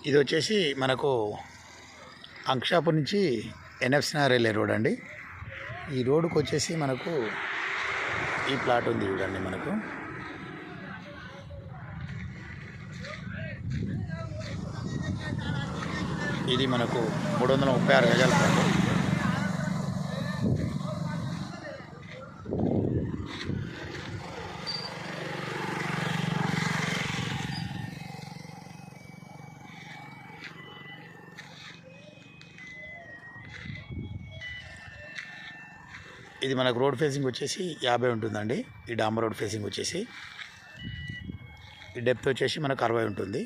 ఇది వచ్చేసి మనకు అంక్షాపూర్ నుంచి ఎన్ఎఫ్సి నగర్ వెళ్ళే రోడ్ అండి. ఈ రోడ్డుకు వచ్చేసి మనకు ఈ ప్లాట్ ఉంది చూడండి. మనకు ఇది మనకు 336 గజాల ప్లాట్. ఇది మనకు రోడ్ ఫేసింగ్ వచ్చేసి 50 ఉంటుందండి. ఈ డాంబర్ రోడ్ ఫేసింగ్ వచ్చేసి ఈ డెప్త్ వచ్చేసి మనకు 60 ఉంటుంది.